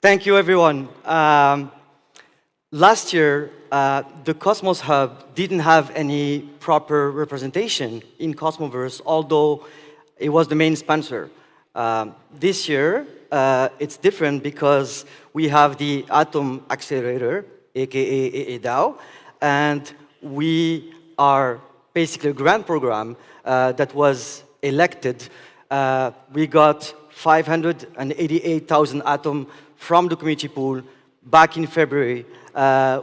Thank you, everyone. Last year, the Cosmos Hub didn't have any proper representation in Cosmoverse, although it was the main sponsor. This year, it's different because we have the ATOM Accelerator, aka AADAO, and we are basically a grant program that was elected. We got 588,000 ATOM from the community pool back in February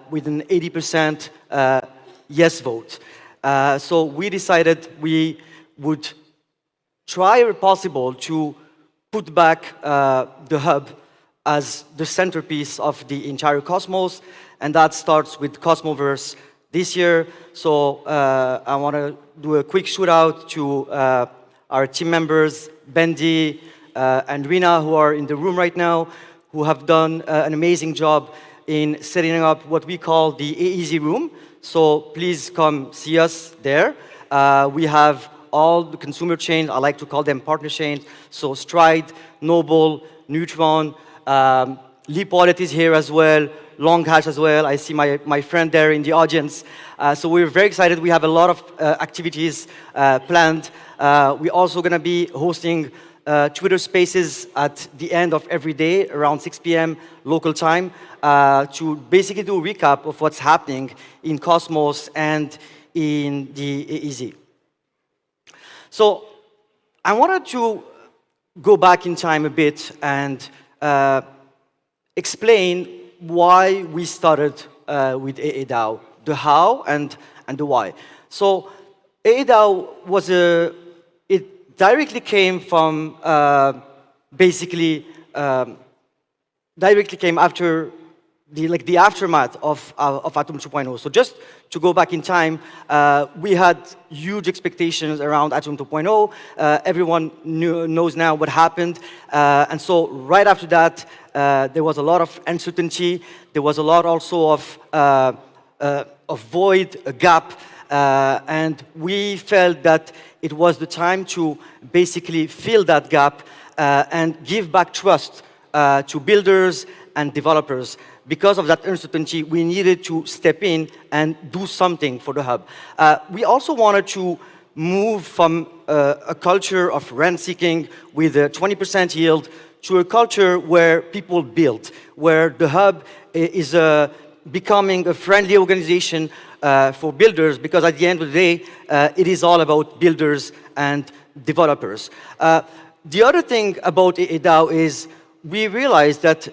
with an 80% yes vote. So we decided we would try, if possible, to put back the hub as the centerpiece of the entire Cosmos, and that starts with Cosmoverse this year. So I want to do a quick shout out to our team members, Bendy and Rina, who are in the room right now, who have done an amazing job in setting up what we call the AEZ room. So please come see us there. We have all the consumer chains, I like to call them partner chains. So Stride, Noble, Neutron, Leap Wallet is here as well, Long Hash as well. I see my friend there in the audience. So we're very excited. We have a lot of activities planned. We're also going to be hosting Twitter Spaces at the end of every day, around 6 p.m. local time, to basically do a recap of what's happening in Cosmos and in the AEZ. So I wanted to go back in time a bit and explain why we started with AADAO, the how and the why. So AADAO was it directly came from basically directly came after the aftermath of ATOM 2.0. So just to go back in time, we had huge expectations around ATOM 2.0. Everyone knows now what happened. And so right after that, there was a lot of uncertainty. There was a lot also of void, a gap. And we felt that it was the time to basically fill that gap and give back trust to builders and developers. Because of that uncertainty, we needed to step in and do something for the hub. We also wanted to move from a culture of rent-seeking with a 20% yield to a culture where people build, where the hub is becoming a friendly organization for builders, because at the end of the day, it is all about builders and developers. The other thing about AADAO is we realized that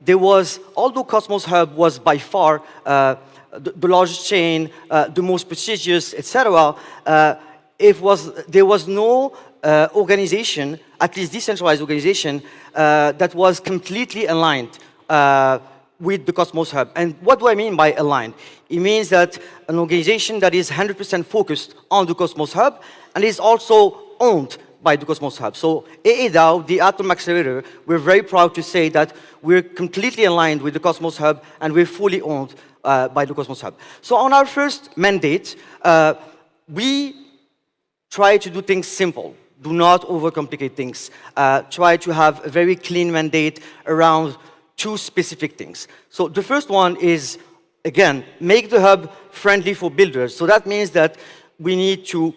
there was, although Cosmos Hub was by far the largest chain, the most prestigious, etc., there was no organization, at least decentralized organization, that was completely aligned with the Cosmos Hub. And what do I mean by aligned? It means that an organization that is 100% focused on the Cosmos Hub and is also owned by the Cosmos Hub. So AADAO, the ATOM Accelerator, we're very proud to say that we're completely aligned with the Cosmos Hub and we're fully owned by the Cosmos Hub. So on our first mandate, we try to do things simple. Do not overcomplicate things. Try to have a very clean mandate around two specific things. So the first one is, again, make the hub friendly for builders. So that means that we need to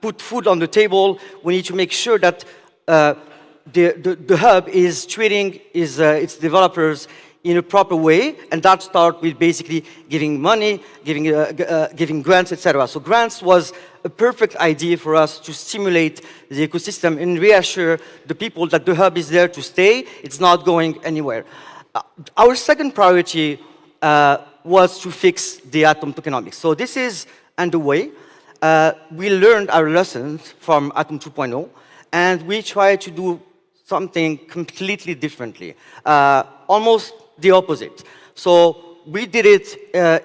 put food on the table. We need to make sure that the hub is treating its developers in a proper way, and that starts with basically giving money, giving grants, etc. So grants was a perfect idea for us to stimulate the ecosystem and reassure the people that the hub is there to stay. It's not going anywhere. Our second priority was to fix the ATOM tokenomics. So this is underway. We learned our lessons from ATOM 2.0, and we tried to do something completely differently, almost the opposite. So we did it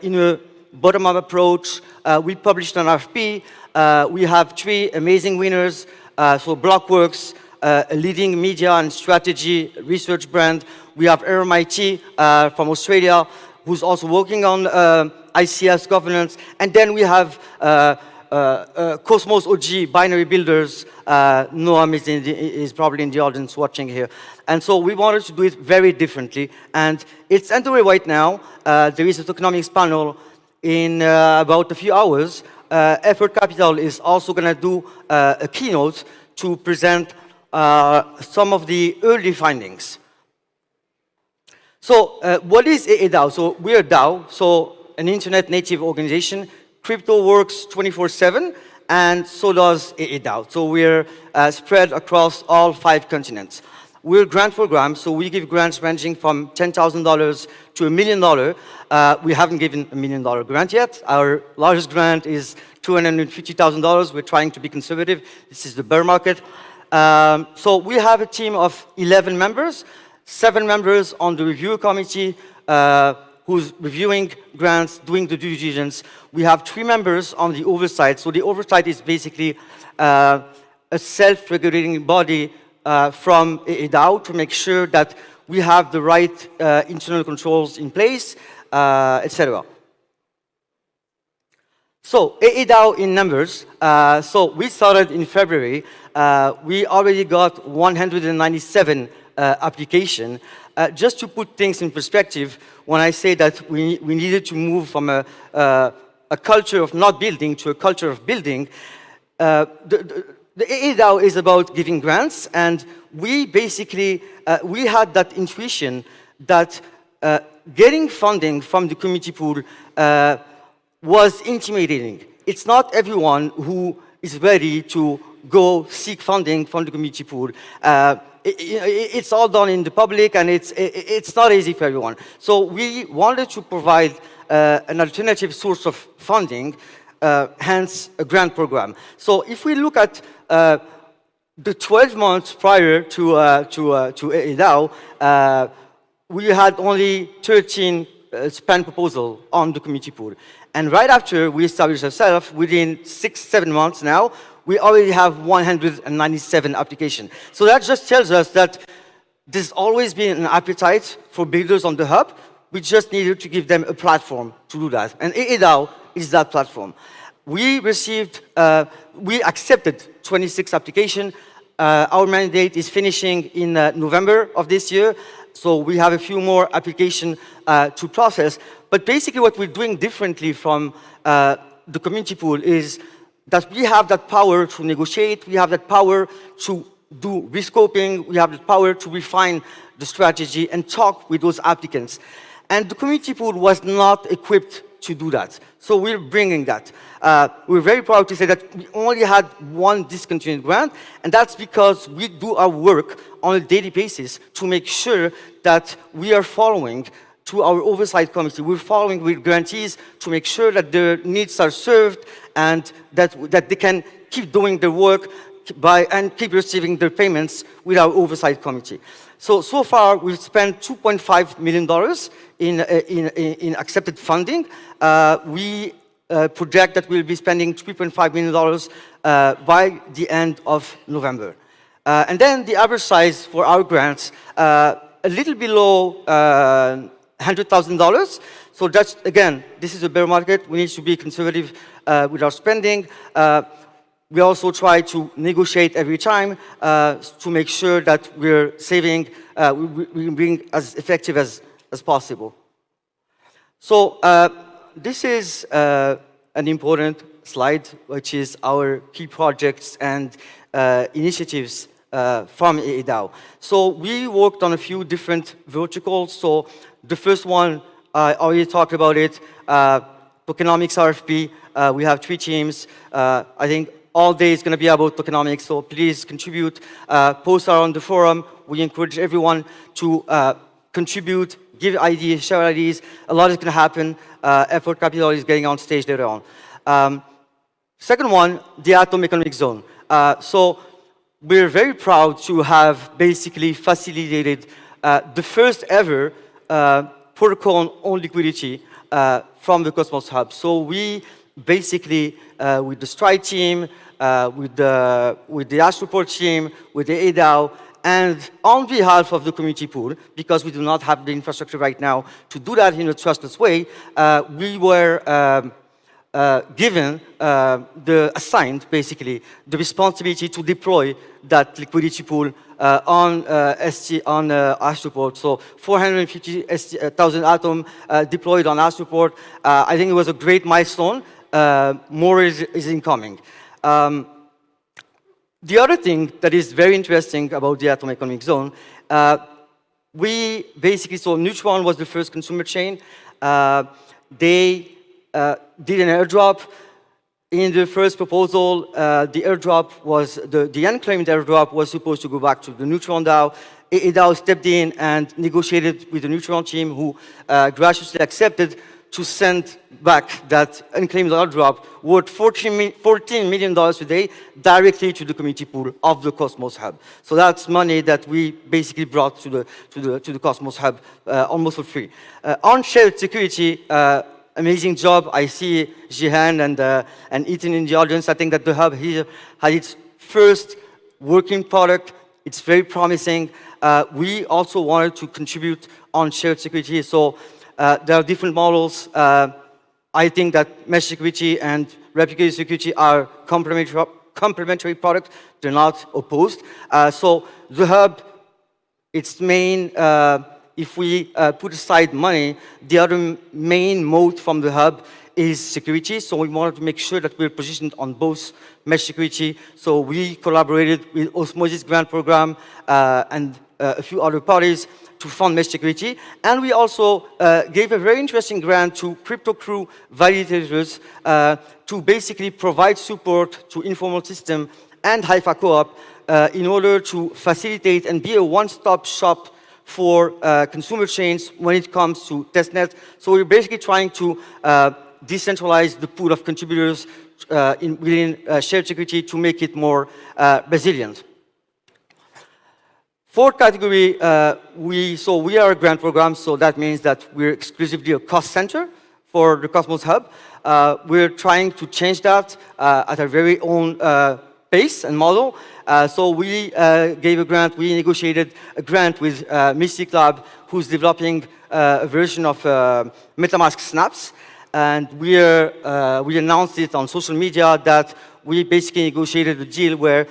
in a bottom-up approach. We published an RFP. We have 3 amazing winners. So Blockworks, a leading media and strategy research brand. We have RMIT from Australia, who's also working on ICS governance. And then we have Cosmos OG binary builders. Noam is probably in the audience watching here. And so we wanted to do it very differently. And it's underway right now. There is a tokenomics panel in about a few hours. Effort Capital is also going to do a keynote to present some of the early findings. So what is AADAO? So we're a DAO, so an internet native organization. Crypto works 24/7, and so does AADAO. So we're spread across all 5 continents. We're a grant program, so we give grants ranging from $10,000 to $1 million. We haven't given $1 million grant yet. Our largest grant is $250,000. We're trying to be conservative. This is the bear market. So we have a team of 11 members, 7 members on the review committee, who's reviewing grants, doing the due diligence. We have 3 members on the oversight. So the oversight is basically a self-regulating body from AADAO to make sure that we have the right internal controls in place, etc. So AADAO in numbers. So we started in February. We already got 197 applications. Just to put things in perspective, when I say that we needed to move from a culture of not building to a culture of building, the AADAO is about giving grants, and we basically, we had that intuition that getting funding from the community pool was intimidating. It's not everyone who is ready to go seek funding from the community pool. It's all done in the public, and it's not easy for everyone. So we wanted to provide an alternative source of funding, hence a grant program. So if we look at the 12 months prior to AADAO, we had only 13 spend proposals on the community pool. And right after we established ourselves, within 6-7 months now, we already have 197 applications. So that just tells us that there's always been an appetite for builders on the hub. We just needed to give them a platform to do that. And AADAO is that platform. We received, we accepted 26 applications. Our mandate is finishing in November of this year. So we have a few more applications to process. But basically what we're doing differently from the community pool is that we have that power to negotiate, we have that power to do rescoping, we have the power to refine the strategy and talk with those applicants. And the community pool was not equipped to do that. So we're bringing that. We're very proud to say that we only had 1 discontinued grant, and that's because we do our work on a daily basis to make sure that we are following to our oversight committee. We're following with grantees to make sure that their needs are served and that they can keep doing their work and keep receiving their payments with our oversight committee. So far, we've spent $2.5 million in accepted funding. We project that we'll be spending $3.5 million by the end of November. And then the average size for our grants, a little below $100,000. So that's, again, this is a bear market. We need to be conservative with our spending. We also try to negotiate every time to make sure that we're saving, we're being as effective as possible. So this is an important slide, which is our key projects and initiatives from AADAO. So we worked on a few different verticals. So the first one, I already talked about it, tokenomics RFP. We have 3 teams. I think all day is going to be about tokenomics, so please contribute. Posts are on the forum. We encourage everyone to contribute, give ideas, share ideas. A lot is going to happen. Effort Capital is getting on stage later on. Second one, the ATOM Economic Zone. So we're very proud to have basically facilitated the first ever protocol on liquidity from the Cosmos Hub. So we basically, with the Stride team, with the Ash Report team, with the AADAO, and on behalf of the community pool, because we do not have the infrastructure right now to do that in a trustless way, we were given, assigned basically the responsibility to deploy that liquidity pool on Astroport. So 450,000 Atom deployed on Astroport. I think it was a great milestone. More is incoming. The other thing that is very interesting about the Atom Economic Zone, we basically, so Neutron was the first consumer chain. They did an airdrop. In the first proposal, the airdrop was, the unclaimed airdrop was supposed to go back to the Neutron DAO. AADAO stepped in and negotiated with the Neutron team, who graciously accepted to send back that unclaimed airdrop worth $14 million today directly to the community pool of the Cosmos Hub. So that's money that we basically brought to the Cosmos Hub almost for free. On shared security, amazing job. I see Jihan and Ethan in the audience. I think that the hub here had its first working product. It's very promising. We also wanted to contribute on shared security. So there are different models. I think that mesh security and replicated security are complementary products. They're not opposed. So the hub, its main, if we put aside money, the other main mode from the hub is security. So we wanted to make sure that we're positioned on both mesh security. So we collaborated with Osmosis Grant Program and a few other parties to fund mesh security. And we also gave a very interesting grant to Crypto Crew validators to basically provide support to informal system and Haifa Co-op in order to facilitate and be a one-stop shop for consumer chains when it comes to testnet. So we're basically trying to decentralize the pool of contributors within shared security to make it more resilient. Fourth category, we are a grant program, so that means that we're exclusively a cost center for the Cosmos Hub. We're trying to change that at our very own pace and model. So we gave a grant, we negotiated a grant with Mystic Lab, who's developing a version of MetaMask Snaps. And we announced it on social media that we basically negotiated a deal where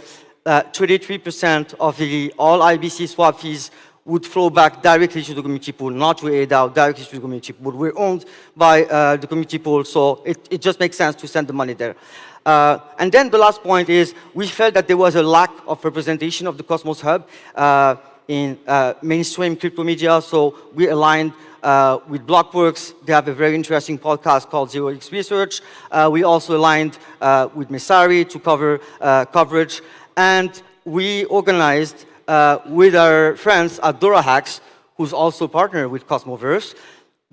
33% of all IBC swap fees would flow back directly to the community pool, not to AADAO, directly to the community pool. We're owned by the community pool, so it just makes sense to send the money there. And then the last point is, we felt that there was a lack of representation of the Cosmos Hub in mainstream crypto media, so we aligned with Blockworks. They have a very interesting podcast called 0x Research. We also aligned with Messari to cover coverage. And we organized with our friends at Dora Hacks, who's also partnered with Cosmoverse,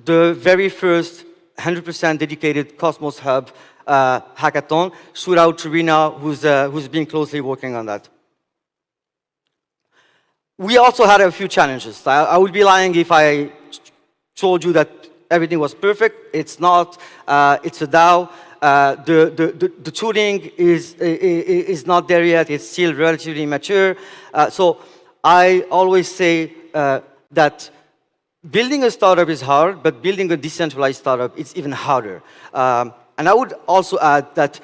the very first 100% dedicated Cosmos Hub hackathon. Shout out to Rina, who's been closely working on that. We also had a few challenges. I would be lying if I told you that everything was perfect. It's not. It's a DAO. The tooling is not there yet. It's still relatively immature. So I always say that building a startup is hard, but building a decentralized startup is even harder. And I would also add that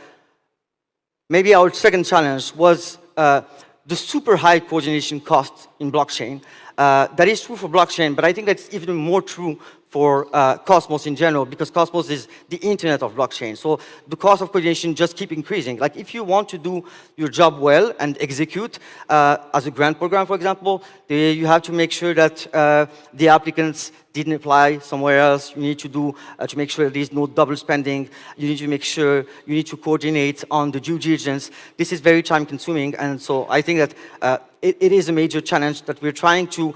maybe our second challenge was the super high coordination cost in blockchain. That is true for blockchain, but I think that's even more true for Cosmos in general, because Cosmos is the internet of blockchain. So the cost of coordination just keep increasing. Like if you want to do your job well and execute as a grant program, for example, you have to make sure that the applicants didn't apply somewhere else. You need to do to make sure there's no double spending. You need to make sure you need to coordinate on the due diligence. This is very time consuming, and so I think that it is a major challenge that we're trying to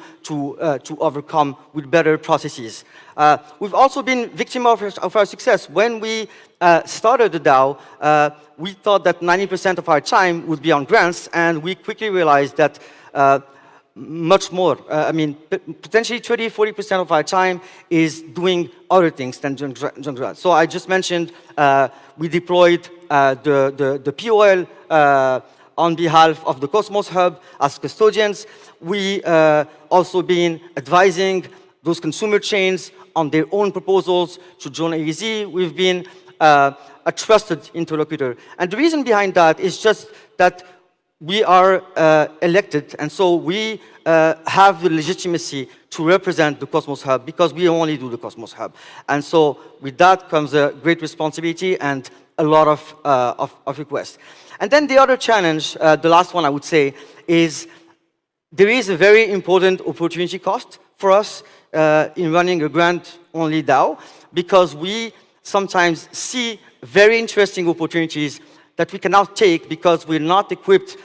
overcome with better processes. We've also been victim of our success. When we started the DAO, we thought that 90% of our time would be on grants, and we quickly realized that much more. I mean, potentially 30–40% of our time is doing other things than grants. So I just mentioned we deployed the POL on behalf of the Cosmos Hub as custodians. We also been advising those consumer chains on their own proposals to join AZ. We've been a trusted interlocutor. And the reason behind that is just that we are elected, and so we have the legitimacy to represent the Cosmos Hub because we only do the Cosmos Hub. And so with that comes a great responsibility and a lot of requests. And then the other challenge, the last one I would say, is there is a very important opportunity cost for us in running a grant-only DAO because we sometimes see very interesting opportunities that we cannot take because we're not equipped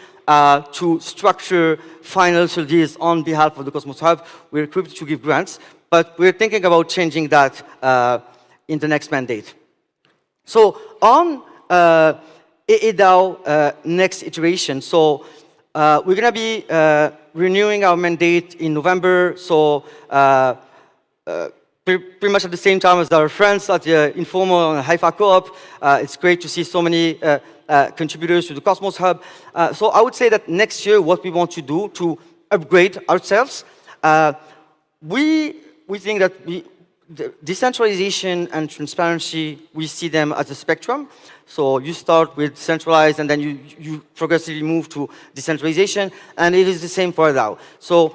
to structure financial deals on behalf of the Cosmos Hub. We're equipped to give grants, but we're thinking about changing that in the next mandate. So on AADAO next iteration, so we're going to be renewing our mandate in November, so pretty much at the same time as our friends at the Informal and Haifa Co-op. It's great to see so many contributors to the Cosmos Hub. So I would say that next year, what we want to do to upgrade ourselves, we think that the decentralization and transparency, we see them as a spectrum. So you start with centralized, and then you progressively move to decentralization, and it is the same for DAO. So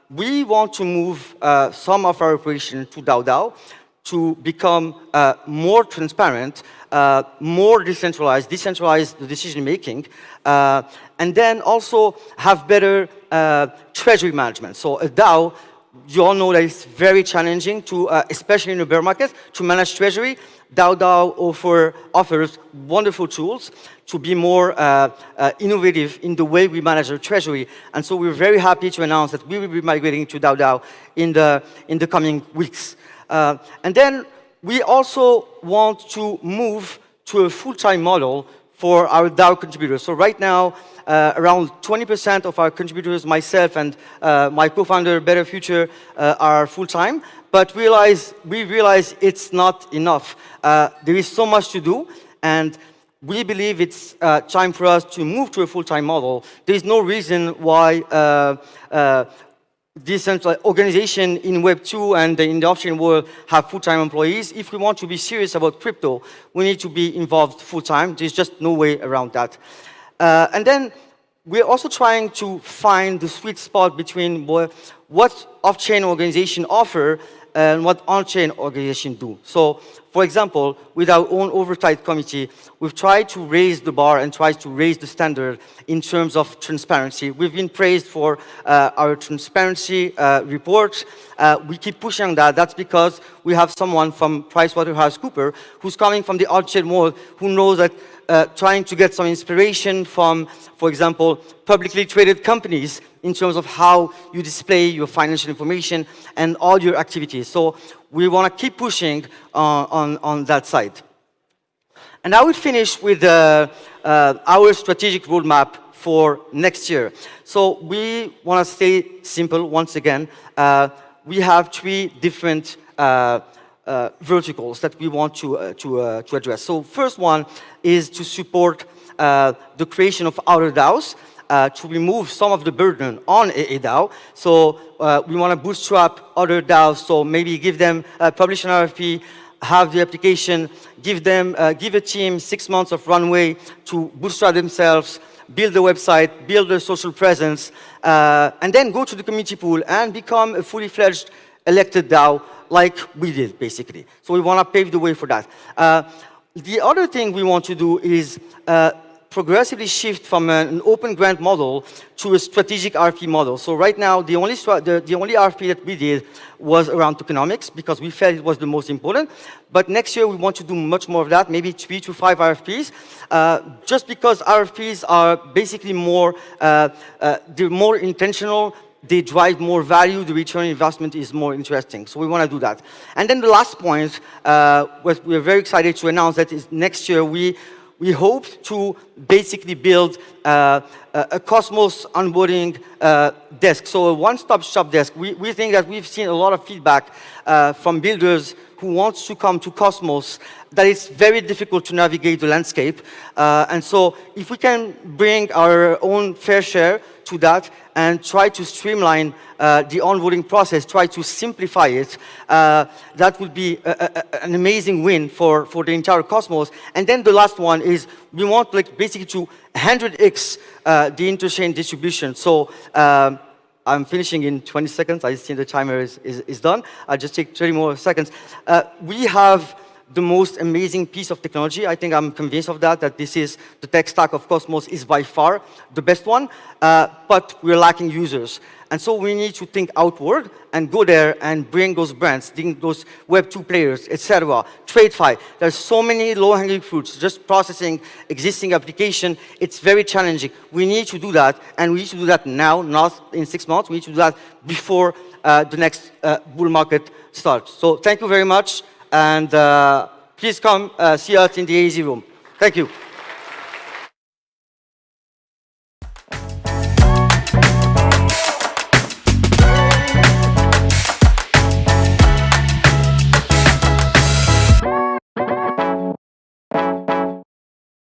we want to move some of our operations to DAO to become more transparent, more decentralized the decision-making, and then also have better treasury management. So a DAO, you all know that it's very challenging to, especially in the bear market, to manage treasury. DAO offers wonderful tools to be more innovative in the way we manage our treasury. And so we're very happy to announce that we will be migrating to DAO in the coming weeks. And then we also want to move to a full-time model for our DAO contributors. So right now, around 20% of our contributors, myself and my co-founder, Better Future, are full-time. But we realize it's not enough. There is so much to do, and we believe it's time for us to move to a full-time model. There is no reason why decentralized organization in Web2 and in the blockchain world have full-time employees. If we want to be serious about crypto, we need to be involved full-time. There's just no way around that. And then we're also trying to find the sweet spot between what off-chain organizations offer and what on-chain organizations do. So, for example, with our own oversight committee, we've tried to raise the bar and tried to raise the standard in terms of transparency. We've been praised for our transparency reports. We keep pushing that. That's because we have someone from PricewaterhouseCoopers who's coming from the on-chain world who knows that trying to get some inspiration from, for example, publicly traded companies in terms of how you display your financial information and all your activities. So we want to keep pushing on that side. And I will finish with our strategic roadmap for next year. So we want to stay simple once again. We have 3 different verticals that we want to address. So first one is to support the creation of other DAOs, to remove some of the burden on AADAO. So we want to bootstrap other DAOs, so maybe give them, publish an RFP, have the application, give a team 6 months of runway to bootstrap themselves, build a website, build a social presence, and then go to the community pool and become a fully fledged elected DAO like we did, basically. So we want to pave the way for that. The other thing we want to do is progressively shift from an open grant model to a strategic RFP model. So right now, the only RFP that we did was around tokenomics because we felt it was the most important. But next year, we want to do much more of that, maybe 3 to 5 RFPs, just because RFPs are basically more, they're more intentional, they drive more value, the return on investment is more interesting. So we want to do that. And then the last point, we're very excited to announce that is next year, we hope to basically build a Cosmos onboarding desk, so a one-stop shop desk. We think that we've seen a lot of feedback from builders who want to come to Cosmos, that it's very difficult to navigate the landscape. And so if we can bring our own fair share to that and try to streamline the onboarding process, try to simplify it, that would be an amazing win for the entire Cosmos. And then the last one is we want like basically to 100x the interchain distribution. So I'm finishing in 20 seconds. I see the timer is done. I'll just take 30 more seconds. We have the most amazing piece of technology. I think I'm convinced of that this is the tech stack of Cosmos is by far the best one, but we're lacking users. And so we need to think outward and go there and bring those brands, bring those Web2 players, etc. TradeFi, there's so many low-hanging fruits, just processing existing application, it's very challenging. We need to do that, and we need to do that now, not in 6 months. We need to do that before the next bull market starts. So thank you very much. And please come see us in the AZ room. Thank you.